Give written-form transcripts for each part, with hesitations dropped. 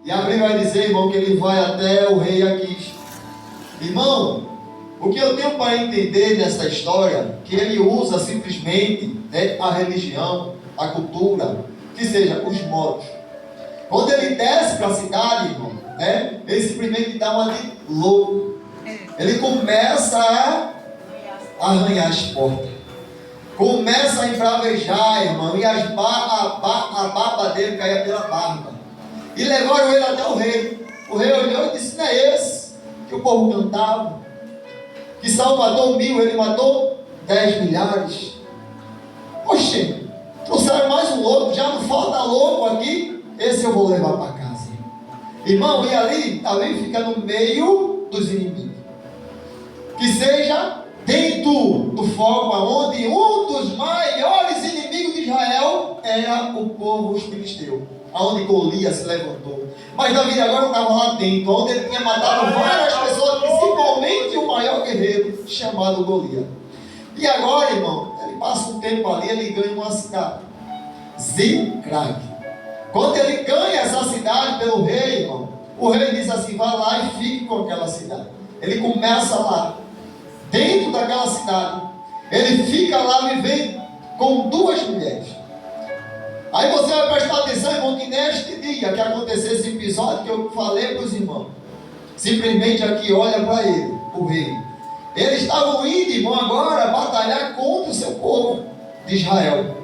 E a Bíblia vai dizer, irmão, que ele vai até o rei Aquis. Irmão, o que eu tenho para entender dessa história, que ele usa simplesmente, né, a religião, a cultura, que seja, os modos. Quando ele desce para a cidade, irmão, né, ele simplesmente dá uma de louco. Ele começa a arranhar as portas. Começa a embravejar, irmão, e a barba dele caía pela barba. E levaram ele até o rei. O rei olhou e disse: não é esse que o povo cantava? Que Saul matou 1000, ele matou 10 milhares. Oxe, trouxeram mais um louco, já não falta louco aqui. Esse eu vou levar para casa. Irmão, e ali também fica no meio dos inimigos. Que seja dentro do fogo, aonde um dos maiores inimigos de Israel era o povo os filisteus, aonde Golias se levantou. Mas Davi agora estava lá dentro, onde ele tinha matado várias pessoas, principalmente o maior guerreiro chamado Golias. E agora, irmão, ele passa um tempo ali, ele ganha uma cidade, Ziclag. Quando ele ganha essa cidade pelo rei, irmão, o rei diz assim: vá lá e fique com aquela cidade. Ele começa lá, dentro daquela cidade, ele fica lá vivendo com 2 mulheres. Aí você vai prestar atenção, irmão, que neste dia que aconteceu esse episódio que eu falei para os irmãos, simplesmente aqui olha para ele, o rei. Eles estavam indo, irmão, agora batalhar contra o seu povo de Israel.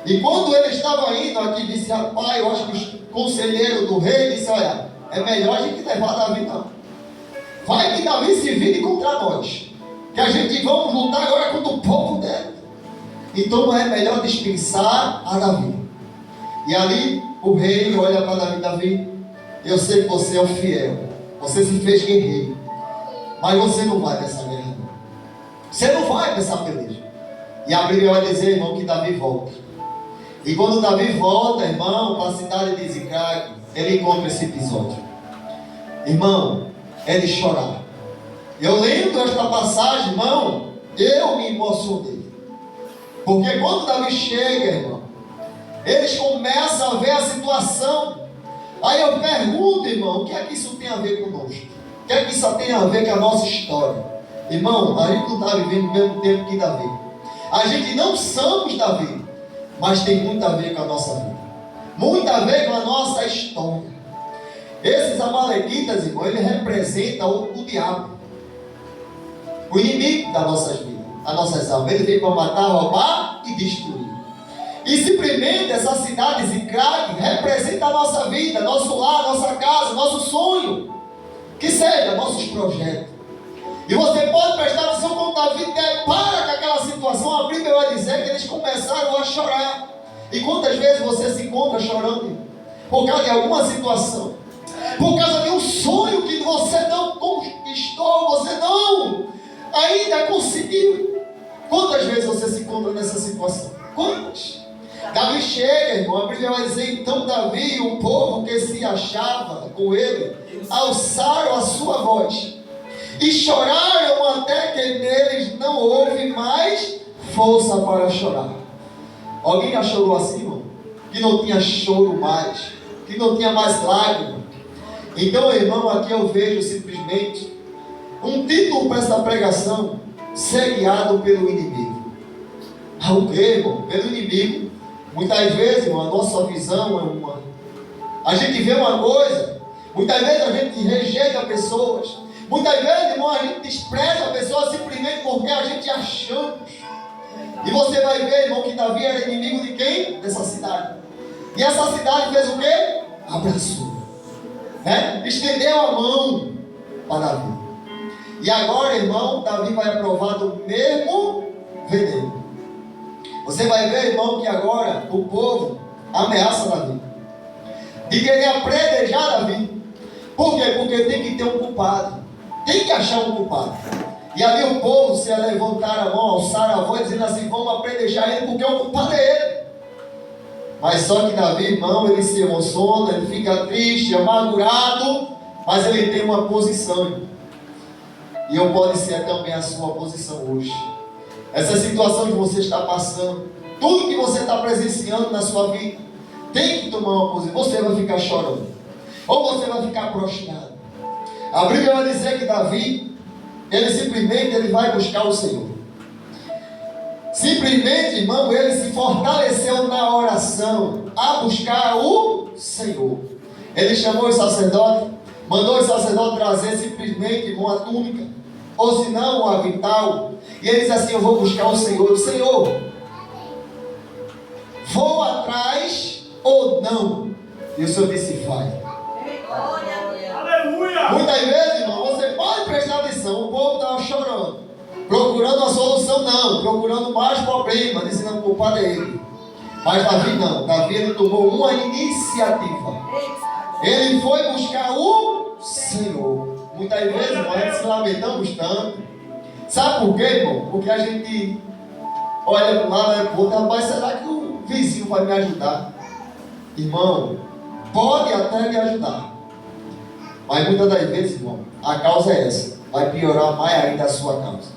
E quando ele estava indo aqui, disse: rapaz, eu acho que o conselheiro do rei disse: olha, é melhor a gente levar Davi não. Vai que Davi se vire contra nós, que a gente vamos lutar agora contra o povo dele. Então é melhor dispensar a Davi. E ali o rei olha para Davi: Davi, eu sei que você é o fiel, você se fez guerreiro, mas você não vai nessa guerra não. Você não vai nessa peleja. E a Bíblia vai dizer, irmão, que Davi volta. E quando Davi volta, irmão, para a cidade de Ziclag, ele encontra esse episódio. Irmão, é de chorar. Eu lendo esta passagem, irmão, eu me emocionei. Porque quando Davi chega, irmão, eles começam a ver a situação. Aí eu pergunto, irmão, o que é que isso tem a ver conosco? O que é que isso tem a ver com a nossa história? Irmão, a gente não está vivendo o mesmo tempo que Davi. A gente não somos Davi, mas tem muito a ver com a nossa vida. Muito a ver com a nossa história. Esses amalequitas, irmão, ele representa o diabo, o inimigo das nossas vidas, as nossas almas. Ele veio para matar, roubar e destruir. E simplesmente essa cidade Ziclag representa a nossa vida, nosso lar, nossa casa, nosso sonho, que seja nossos projetos. E você pode prestar atenção quando Davi para com aquela situação. A Bíblia vai dizer que eles começaram a chorar. E quantas vezes você se encontra chorando por causa de alguma situação, por causa de um sonho que você não conquistou, você não ainda conseguiu? Quantas vezes você se encontra nessa situação? Quantas? Davi chega, irmão, a Bíblia vai dizer: então Davi e o povo que se achava com ele alçaram a sua voz e choraram até que neles não houve mais força para chorar. Alguém já chorou assim, irmão? Que não tinha choro mais, que não tinha mais lágrima. Então, irmão, aqui eu vejo simplesmente um título para essa pregação: ser guiado pelo inimigo. O que, irmão? Pelo inimigo. Muitas vezes, irmão, a nossa visão é uma. A gente vê uma coisa, muitas vezes a gente rejeita pessoas, muitas vezes, irmão, a gente despreza a pessoa simplesmente porque a gente achamos. E você vai ver, irmão, que Davi era inimigo de quem? Dessa cidade. E essa cidade fez o quê? Abraçou, né? Estendeu a mão para Davi. E agora, irmão, Davi vai aprovar do mesmo veneno. Você vai ver, irmão, que agora o povo ameaça Davi, de querer apredejar Davi. Por quê? Porque tem que ter um culpado, tem que achar um culpado. E ali o povo se levantar a mão, alçar a voz, dizendo assim: vamos apredejar ele, porque o culpado é ele. Mas só que Davi, irmão, ele se emociona, ele fica triste, amargurado, mas ele tem uma posição. E eu pode ser também a sua posição hoje. Essa situação que você está passando, tudo que você está presenciando na sua vida, tem que tomar uma posição. Você vai ficar chorando. ou você vai ficar prostrado. A Bíblia vai dizer que Davi, ele vai buscar o Senhor. Simplesmente, irmão, ele se fortaleceu na oração a buscar o Senhor. Ele chamou os sacerdotes, mandou os sacerdotes trazer simplesmente uma túnica, ou se não, um avental. E ele diz assim: eu vou buscar o Senhor. O Senhor, vou atrás ou não? E o Senhor disse: vai. Aleluia! Muitas vezes, irmão, você pode prestar atenção. O povo estava chorando, procurando uma solução, não, procurando mais problema, dizendo: o culpado é ele. Mas Davi não. Davi, ele tomou uma iniciativa. Ele foi buscar o Senhor. Muitas vezes, irmão, a gente se lamentamos tanto. Sabe por quê, irmão? Porque a gente olha para um lado, olha para o outro: rapaz, será que o vizinho vai me ajudar? Irmão, pode até me ajudar, mas muitas das vezes, irmão, a causa é essa. Vai piorar mais ainda a sua causa.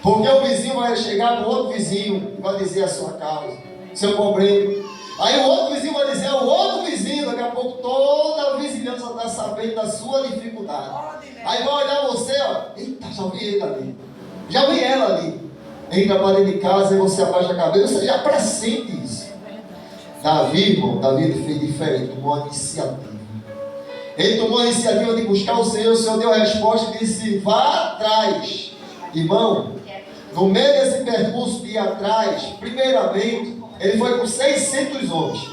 Porque o vizinho vai chegar para o outro vizinho e vai dizer a sua causa, seu problema. Aí o outro vizinho vai dizer ao outro vizinho. Daqui a pouco toda a vizinhança está sabendo da sua dificuldade. Aí vai olhar você, ó: eita, já vi ele ali, já vi ela ali. Entra para dentro de casa e você abaixa a cabeça, você já pressente isso. Davi, irmão, Davi, ele fez diferente, tomou uma iniciativa. Ele tomou a iniciativa de buscar o Senhor deu a resposta e disse: vá atrás. Irmão, no meio desse percurso de ir atrás, primeiramente, ele foi com 600 homens.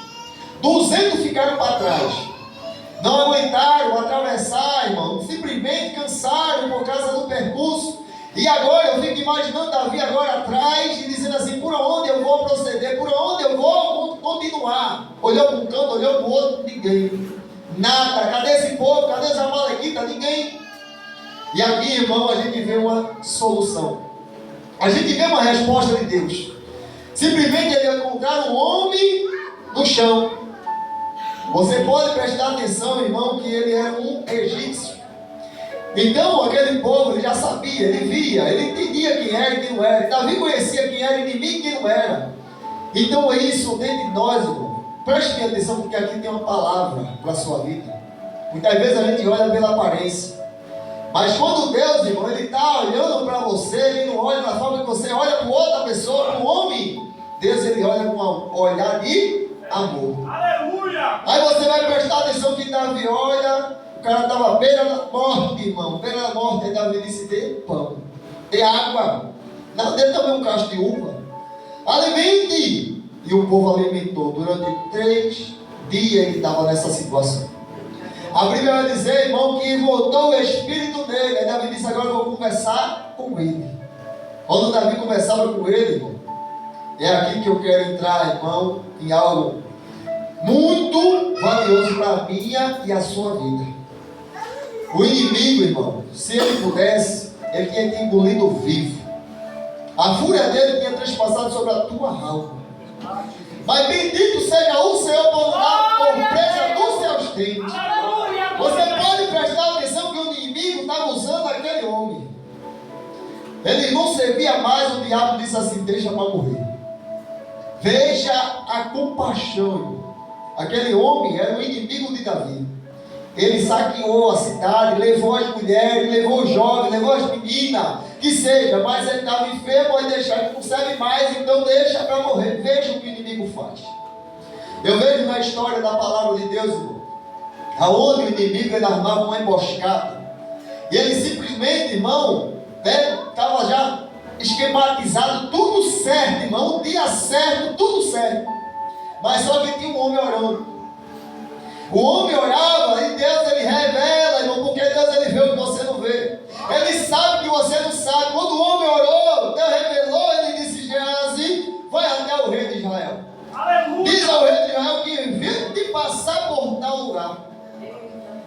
200 ficaram para trás. Não aguentaram atravessar, irmão. Simplesmente cansaram por causa do percurso. E agora eu fico imaginando Davi agora atrás e dizendo assim: por onde eu vou proceder? Por onde eu vou continuar? Olhou para um canto, olhou para o outro, ninguém. Nada. Cadê esse povo? Cadê os amalequitas? Ninguém. E aqui, irmão, a gente vê uma solução. A gente vê uma resposta de Deus. Simplesmente ele encontraram um homem no chão. Você pode prestar atenção, irmão, que ele era um egípcio. Então aquele povo, ele já sabia, ele via, ele entendia quem era e quem não era. Davi conhecia quem era inimigo e quem não era. Então é isso dentro de nós, irmão. Preste atenção, porque aqui tem uma palavra para a sua vida. Muitas vezes a gente olha pela aparência, mas quando Deus, irmão, ele está olhando para você, ele não olha da forma que você olha para outra pessoa, para o homem. Deus, ele olha com um olhar de amor. Aleluia! Aí você vai prestar atenção que Davi olha, o cara estava à beira da morte, irmão, beira da morte. Aí Davi disse: dê pão, dê água, não, dê também um cacho de uva, alimente. E o povo alimentou. Durante 3 dias ele estava nessa situação. A Bíblia vai dizer, irmão, que voltou o espírito dele. Aí Davi disse: agora eu vou conversar com ele. Quando Davi conversava com ele, irmão, é aqui que eu quero entrar, irmão, em algo muito valioso para a minha e a sua vida. O inimigo, irmão, se ele pudesse, ele tinha te engolido vivo. A fúria dele tinha trespassado sobre a tua alma. Mas bendito seja o Senhor por dar por presa dos seus dentes. Você pode prestar atenção que o inimigo estava usando aquele homem. Ele não servia mais. O diabo disse assim: deixa para morrer. Veja a compaixão, irmão. Aquele homem era o inimigo de Davi. Ele saqueou a cidade, levou as mulheres, levou os jovens, levou as meninas, que seja, mas ele estava enfermo, vai deixar, ele não serve mais, então deixa para morrer. Veja o que o inimigo faz. Eu vejo na história da palavra de Deus, irmão, aonde o inimigo ele armava uma emboscada, e ele simplesmente, irmão, estava já esquematizado, tudo certo, irmão, o dia certo, tudo certo, mas só que tinha um homem orando. O homem orava e Deus ele revela, irmão, porque Deus ele vê o que você não vê. Ele sabe o que você não sabe. Quando o homem orou, Deus revelou, ele disse: Geazi, vai até o rei de Israel. Aleluia! Diz ao rei de Israel que evite de passar por tal lugar.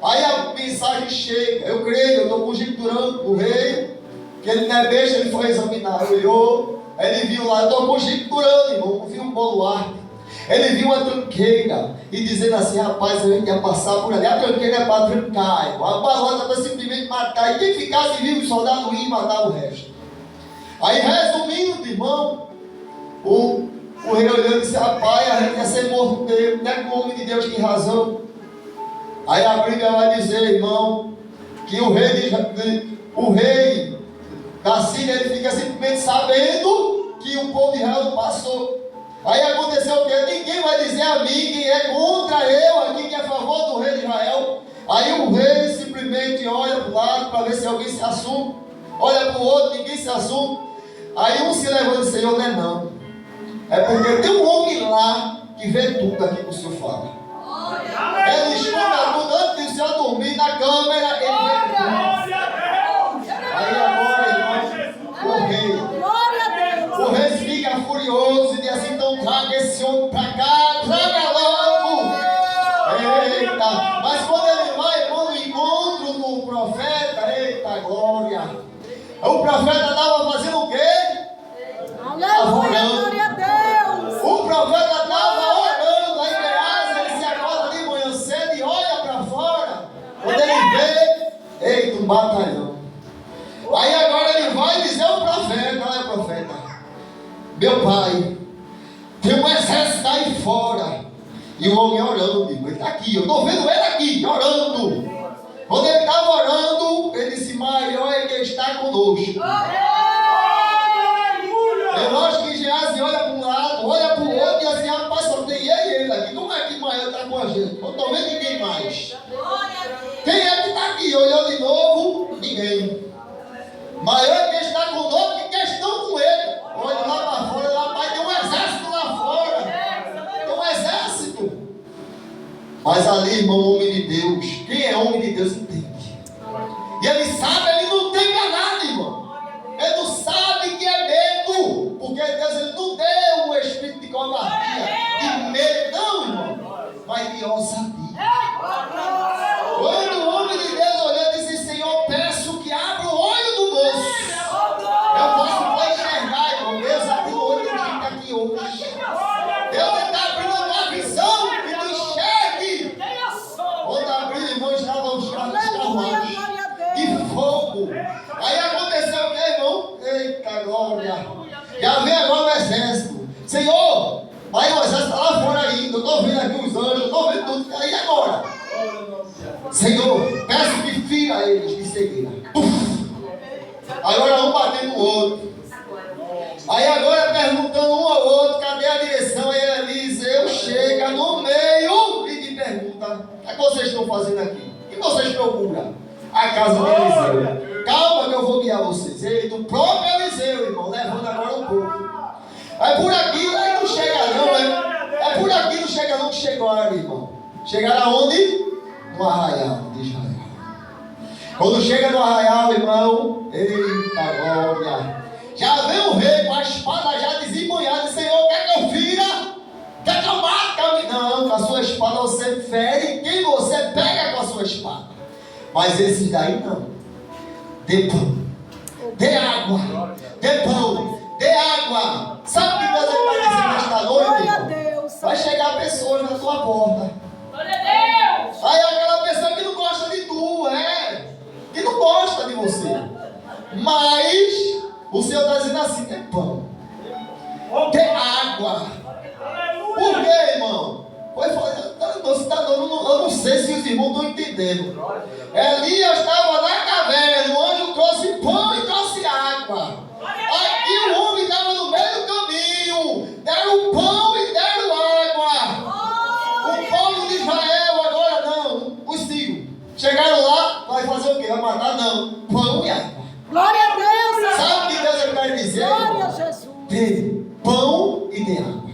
Aí a mensagem chega, eu creio, eu estou conjecturando o rei, que ele não é besta, ele foi examinar, olhou, ele viu lá, eu estou conjecturando, irmão, viu um baluarte. Ele viu uma tranqueira e dizendo assim: rapaz, a gente ia passar por ali. A tranqueira é para trancar, irmão. A balota para simplesmente matar. E quem ficasse vivo, o soldado ia matar o resto. Aí, resumindo, irmão, o rei olhando e disse: rapaz, a gente ia ser morto mesmo. Não é que o homem de Deus tem razão. Aí a Bíblia vai dizer, irmão, que o rei da Síria, ele fica simplesmente sabendo que o povo de Israel não passou. Aí aconteceu o quê? Ninguém vai dizer a mim quem é contra eu aqui, que é a favor do rei de Israel. Aí o rei simplesmente olha para o lado para ver se alguém se assume. Olha para o outro, ninguém se assume. Aí um se levanta e diz, Senhor, não é não. É porque tem um homem lá que vê tudo aqui que o Senhor fala. Ele escuta tudo antes de o Senhor dormir na câmera, ele vê tudo. Aí agora, irmão, o rei fica furioso e diz assim, então traga esse homem para cá, traga logo. Eita, mas quando ele vai, irmão, no encontro do profeta, eita glória. O profeta estava fazendo o quê? Glória a Deus. O profeta estava orando. Aí Geazi, ele se acorda de manhã cedo e olha para fora. Quando ele vê, eita, um batalhão. Aí agora ele vai dizer ao profeta, olha profeta, meu pai, tem um exército aí fora. E o homem orando, ele está aqui, eu estou vendo ele aqui, orando. Quando ele estava orando, ele disse, maior é quem está conosco. Eu acho que Geazi olha para um lado, olha para o outro e assim, rapaz, só tem ele aqui. Como é que maior está com a gente? Eu não estou vendo ninguém mais. Quem é que está aqui? Olhou de novo, ninguém. Maior é quem está conosco que questão com ele. Olha lá para fora, rapaz, tem um exército lá fora. Tem um exército. Mas ali, irmão, homem de Deus, quem é homem de Deus entende. E ele sabe, ele não tem nada, irmão. Ele não sabe que é medo. Porque Deus ele não deu o espírito de covardia, de medo, não, irmão, mas de ousadia. Quando o homem de Deus olhou e disse, Senhor, peço que abra o olho do moço. Eu posso enxergar, irmão. Deus abriu o olho de quem está aqui hoje. Deus está abrindo a tua visão e tu enxergue. Quando abriu, irmão, estavam os carruagens de fogo. Aí aconteceu o que, irmão? Eita glória! Já vem agora o exército. Senhor, aí o exército está lá fora ainda. Eu estou vendo aqui os anjos, eu estou vendo tudo. Aí agora? Senhor, peço que fira eles de cegueira. Agora um batendo no outro. Aí agora perguntando um ao outro, cadê a direção? Aí Eliseu chega no meio e te pergunta, o que vocês estão fazendo aqui? O que vocês procuram? A casa de Eliseu. Calma que eu vou guiar vocês. Ele do próprio Eliseu, irmão, levando agora um pouco. É por aqui, aí não chega não, é por aqui não chega não que chegaram, irmão. Chegaram aonde? No arraial de Israel. Quando chega no arraial, irmão, eita glória. Já vem o rei com a espada já desempunhada. Senhor, quer que eu vira? Quer que eu mate? Não, com a sua espada você fere quem você pega com a sua espada. Mas esses daí não. Dê pão, dê água, dê pão, dê água. Sabe o que Deus vai dizer nesta noite, irmão? Vai chegar pessoas na tua porta. Aí aquela pessoa que não gosta de tu, que não gosta de você. Mas o Senhor está dizendo assim, dê pão, dê água. Por quê, irmão? Eu não sei se os irmãos estão entendendo. Elias estava na caverna, o anjo trouxe pão e trouxe água. Aqui o homem estava no meio do caminho, deram pão e deram água. O povo de Israel agora não, os filhos. Chegaram lá, vai fazer o quê? Vai matar? Não, pão e água. Glória a Deus. Sabe o que Deus vai dizer? Glória a Jesus. Dê pão e dê água.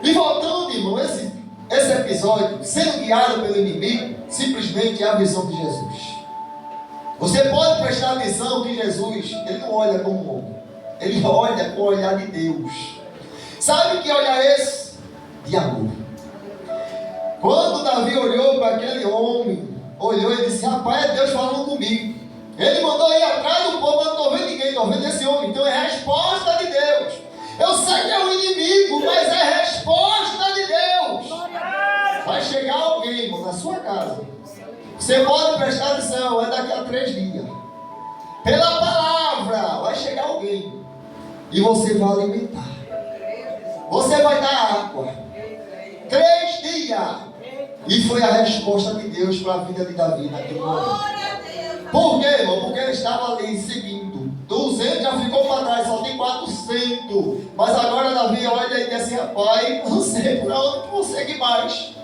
E voltando, irmão, esse episódio, sendo guiado pelo inimigo, simplesmente é a visão de Jesus. Você pode prestar atenção que Jesus, ele não olha como um homem, ele olha com o olhar de Deus. Sabe que olhar esse? De amor. Quando Davi olhou para aquele homem, olhou e disse, rapaz, é Deus falando comigo. Ele mandou ir atrás do povo, mas não estou vendo ninguém, estou vendo esse homem. Então é resposta de Deus. Eu sei que é o inimigo, mas é resposta de Deus. Vai chegar alguém, irmão, na sua casa. Você pode prestar atenção, é daqui a 3 dias. Pela palavra, vai chegar alguém. E você vai alimentar. Você vai dar água. 3 dias. E foi a resposta de Deus para a vida de Davi naquele momento. Por quê, irmão? Porque ele estava ali seguindo. 200 já ficou para trás, só tem 400. Mas agora Davi olha e diz assim: rapaz, não sei por onde que vou seguir mais.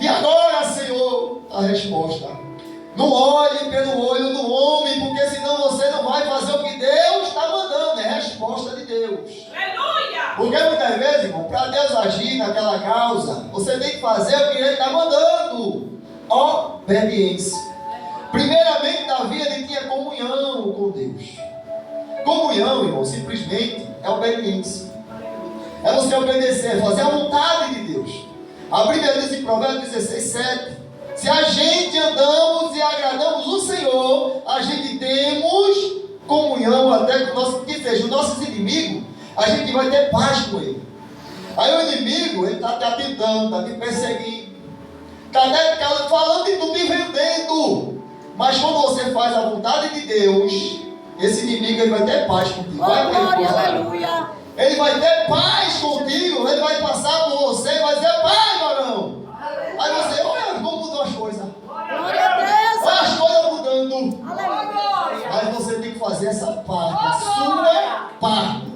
E agora, Senhor, a resposta: não olhe pelo olho do homem, porque senão você não vai fazer o que Deus está mandando. É a resposta de Deus. Aleluia! Porque muitas vezes, irmão, para Deus agir naquela causa, você tem que fazer o que Ele está mandando. Obediência. Primeiramente, Davi, ele tinha comunhão com Deus. Comunhão, irmão, simplesmente é obediência. É você obedecer, fazer a vontade de Deus. A Bíblia diz em Provérbios 16:7: se a gente andamos e agradamos o Senhor, a gente temos comunhão até com o nosso, que seja, os nossos inimigos, a gente vai ter paz com ele. Aí o inimigo, ele está te tentando, está te perseguindo, está falando de tudo, te vendendo. Mas quando você faz a vontade de Deus, esse inimigo ele vai ter paz contigo. Aleluia. Ele vai ter paz contigo, ele vai passar por você e vai dizer: pai, varão. Aí você, olha como mudou as coisas. Glória a Deus. Olha as coisas mudando. Aleluia. Mas você tem que fazer essa parte, a sua parte.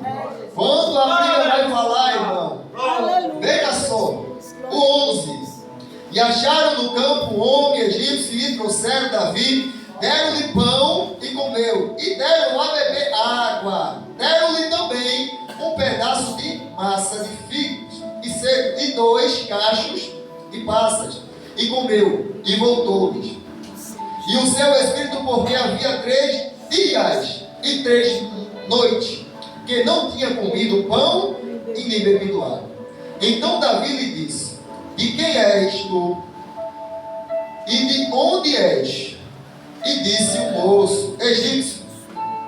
Quando a Bíblia vai falar, irmão, Aleluia. veja só, o 11. E acharam no campo um homem egípcio e trouxeram Davi, deram-lhe pão e comeu, e deram a beber água. Deram-lhe também um pedaço de massa de figos e seco, e 2 cachos de passas, e comeu, e voltou-lhes. E o seu espírito, porque havia 3 dias e 3 noites, que não tinha comido pão e nem bebido água. Então Davi lhe disse: de quem és tu? E de onde és? E disse o moço egípcio: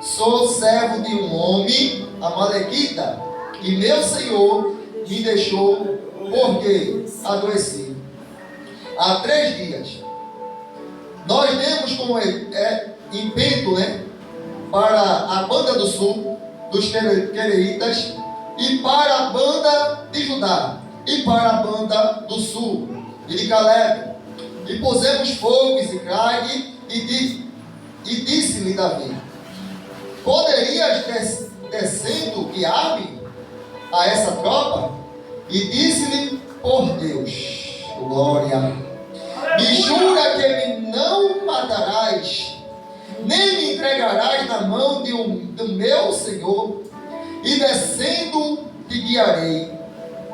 sou servo de um homem amalequita, e meu senhor me deixou porque adoeci. Há 3 dias. Nós demos como impento, para a banda do sul, dos quereritas, e para a banda de Judá, e para a banda do sul, e de Caleb. E pusemos fogo em Ziclague, e disse-lhe Davi: poderias descendo guiar-me a essa tropa? E disse-lhe: por Deus, glória, me jura que me não matarás, nem me entregarás na mão do meu Senhor, e descendo te guiarei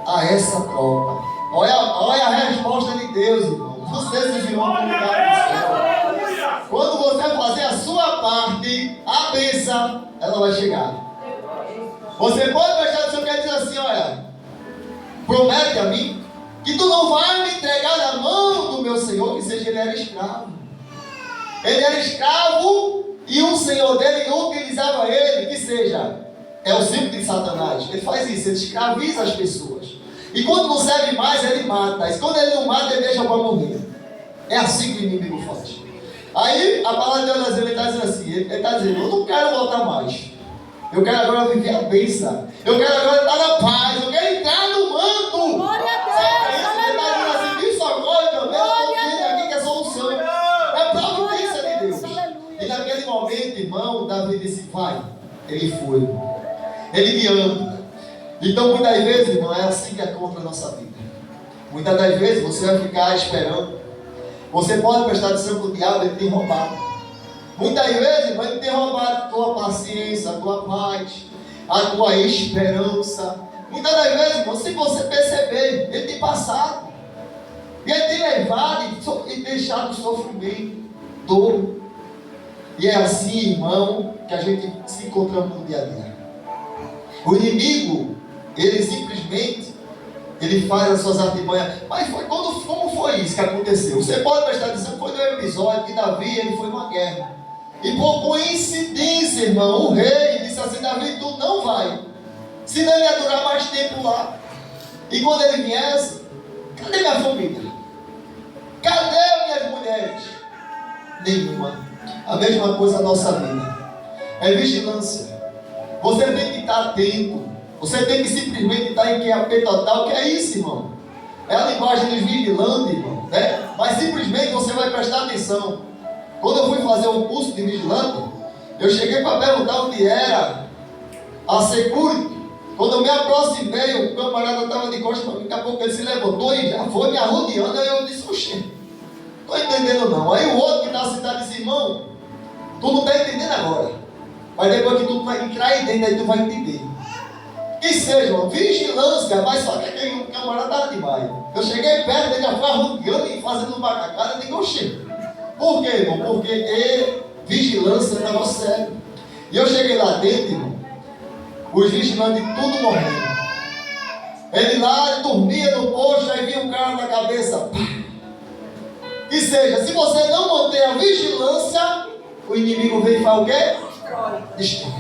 a essa tropa. Olha a resposta de Deus, irmão. Você se virou no lugar do Senhor. Quando você fazer a sua parte, a bênção, ela vai chegar. Você pode prestar atenção que ele diz assim: olha, promete a mim que tu não vai me entregar na mão do meu Senhor, que seja, ele era escravo. Ele era escravo e o Senhor dele utilizava ele, que seja, é o símbolo de Satanás. Ele faz isso, ele escraviza as pessoas. E quando não serve mais, ele mata. E quando ele não mata, ele deixa para morrer. É assim que o inimigo faz. Aí a palavra de Deus, ele está dizendo assim: ele está dizendo: eu não quero voltar mais. Eu quero agora viver a bênção. Eu quero agora estar na paz. Eu quero entrar no manto. Glória a Deus. Ele está dizendo assim: me socorre também. Eu estou vendo aqui que é solução. É a providência de Deus. E naquele momento, irmão, Davi disse: vai. Ele foi. Ele me ama. Então, muitas vezes, irmão, é assim que é contra a nossa vida. Muitas das vezes você vai ficar esperando. Você pode prestar atenção que o diabo ele tem roubado. Muitas vezes, irmão, ele tem roubado a tua paciência, a tua paz, a tua esperança. Muitas das vezes, irmão, se você perceber, ele tem passado. E ele tem levado e deixado sofrimento, dor. E é assim, irmão, que a gente se encontra no dia a dia. O inimigo, ele simplesmente, ele faz as suas artimanhas. Mas como foi isso que aconteceu? Você pode prestar atenção, foi no episódio que Davi, ele foi numa guerra. E por coincidência, irmão, o rei disse assim: Davi, tu não vai, senão ele ia durar mais tempo lá. E quando ele viesse, cadê minha família? Cadê minhas mulheres? Nenhuma. A mesma coisa na nossa vida. É vigilância. Você tem que estar atento. Você tem que simplesmente estar em QAP total. O que é isso, irmão? É a linguagem dos vigilantes, irmão. mas simplesmente você vai prestar atenção. Quando eu fui fazer um curso de vigilante, eu cheguei para perguntar onde era a security. Quando eu me aproximei, o camarada estava de costas para mim, daqui a pouco ele se levantou e já foi me arrodeando. Aí eu disse, oxê, não estou entendendo não. Aí o outro que está sentado disse, irmão, tu não está entendendo agora, mas depois que tu vai entrar aí dentro, aí tu vai entender. Que seja uma vigilância, mas só que aquele camarada estava demais. Eu cheguei perto, ele já foi arrodeando e fazendo macacada. Eu digo, oxê, por quê, irmão? Porque vigilância é um negócio sério. E eu cheguei lá dentro, irmão, os vigilantes tudo morrendo. Ele lá, ele dormia no posto, aí vinha um cara na cabeça. Que seja, se você não manter a vigilância, o inimigo vem e faz o quê? Destrói.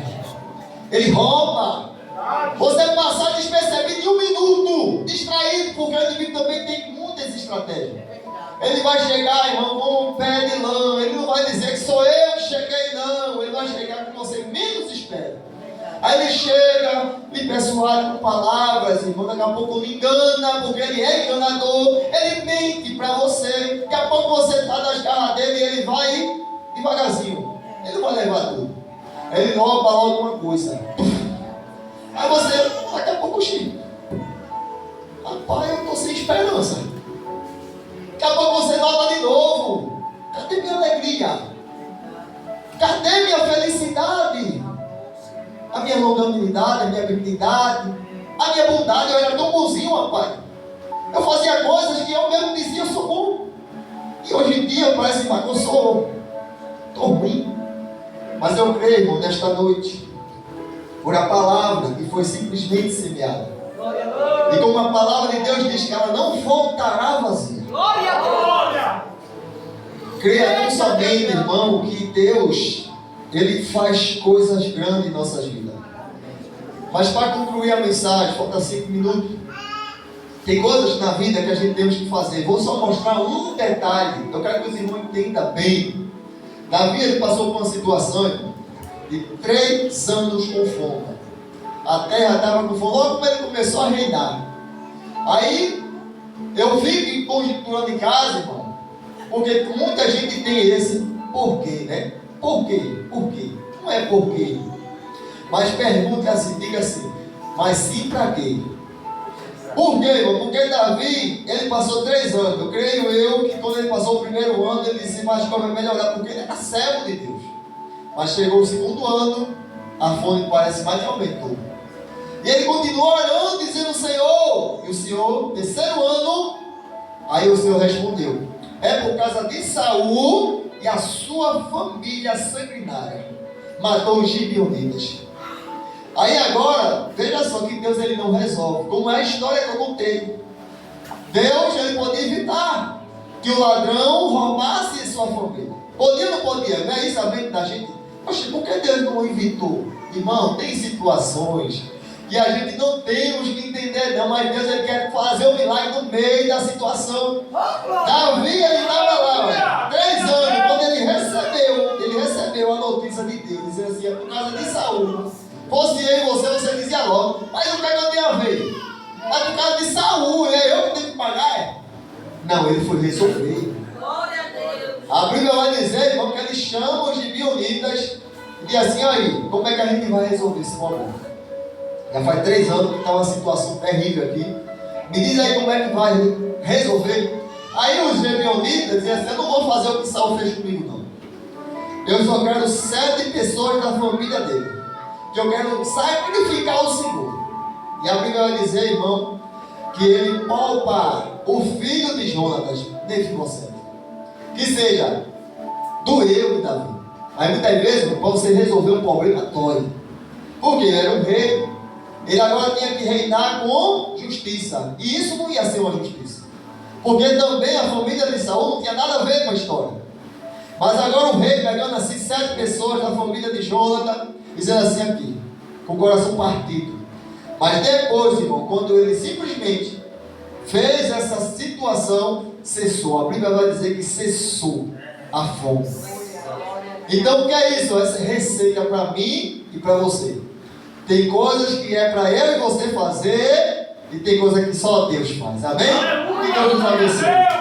Ele rouba. Você passar despercebido em um minuto, distraído, porque o inimigo também tem muitas estratégias. Ele vai chegar, irmão, com um pé de lã. Ele não vai dizer que sou eu que cheguei, não. Ele vai chegar com você menos espera. Aí ele chega, lhe persuade com palavras, irmão. Daqui a pouco lhe engana, porque ele é enganador. Ele mente para você. Daqui a pouco você está nas garras dele e ele vai devagarzinho. Ele não vai levar tudo. Ele rouba logo uma coisa. Aí você, daqui a pouco, Chico, rapaz, eu estou sem esperança. Daqui a pouco você volta de novo. Cadê minha alegria? Cadê minha felicidade? A minha longanimidade, a minha habilidade, a minha bondade. Eu era tão bonzinho, rapaz. Eu fazia coisas que eu mesmo dizia, eu sou bom. E hoje em dia parece que eu sou ruim. Mas eu creio, irmão, nesta noite, por a palavra que foi simplesmente semeada. E como a palavra de Deus diz que ela não voltará vazia. Glória! Creia tão somente, irmão, que Deus, Ele faz coisas grandes em nossas vidas. Mas para concluir a mensagem, falta 5 minutos. Tem coisas na vida que a gente temos que fazer. Vou só mostrar um detalhe. Eu quero que os irmãos entendam bem. Davi, ele passou por uma situação de 3 anos com fome. A terra estava com fome. Logo quando ele começou a reinar. Aí, eu fico conjecturando em casa, irmão. Porque muita gente tem esse porquê, né? Por quê? Por quê? Não é porquê. Mas pergunta assim, diga assim, mas sim para quê? Por quê, irmão? Porque Davi, ele passou 3 anos. Eu creio que quando ele passou o primeiro ano, ele disse, mas como vai melhorar? Porque ele era servo de Deus. Mas chegou o segundo ano, a fome parece mais que aumentou. E ele continuou orando, dizendo, Senhor. E o Senhor, terceiro ano, aí o Senhor respondeu, é por causa de Saul e a sua família sanguinária. Matou os gibeonitas. Aí agora, veja só que Deus ele não resolve. Como é a história que eu contei. Deus ele podia evitar que o ladrão roubasse sua família. Podia ou não podia? Não é isso a mente da gente? Poxa, por que Deus não evitou? Irmão, tem situações que a gente não temos que entender não, mas Deus ele quer fazer um milagre no meio da situação. Davi ele estava lá, 3 anos, quando ele recebeu a notícia de Deus, dizendo assim, é por causa de Saul. Fosse eu e você dizia logo, mas o que eu tenho a ver? É por causa de Saul, é eu que tenho que pagar? Não, ele foi resolver. Glória a Deus! A Bíblia vai dizer, irmão, que eles chamam os gibeonitas e diz assim, aí, como é que a gente vai resolver esse problema? Já faz 3 anos que está uma situação terrível aqui. Me diz aí como é que vai resolver. Aí os gibeonitas dizem assim, eu não vou fazer o que Saul fez comigo, não. Eu só quero 7 pessoas da família dele. Que eu quero sacrificar o Senhor. E a Bíblia vai dizer, irmão, que ele poupa o filho de Jonatas, Mefibosete. Que seja, doeu Davi. Aí muitas vezes, para você resolver um problema, dói. Porque ele era um rei. Ele agora tinha que reinar com justiça. E isso não ia ser uma justiça. Porque também a família de Saul não tinha nada a ver com a história. Mas agora o rei pegando assim 7 pessoas da família de Jonatas, dizendo assim aqui, com o coração partido. Mas depois, irmão, quando ele simplesmente fez essa situação, cessou. A Bíblia vai dizer que cessou a fome. Então o que é isso? Essa receita para mim e para você. Tem coisas que é para eu e você fazer, e tem coisas que só Deus faz. Amém? Que Deus nos abençoe.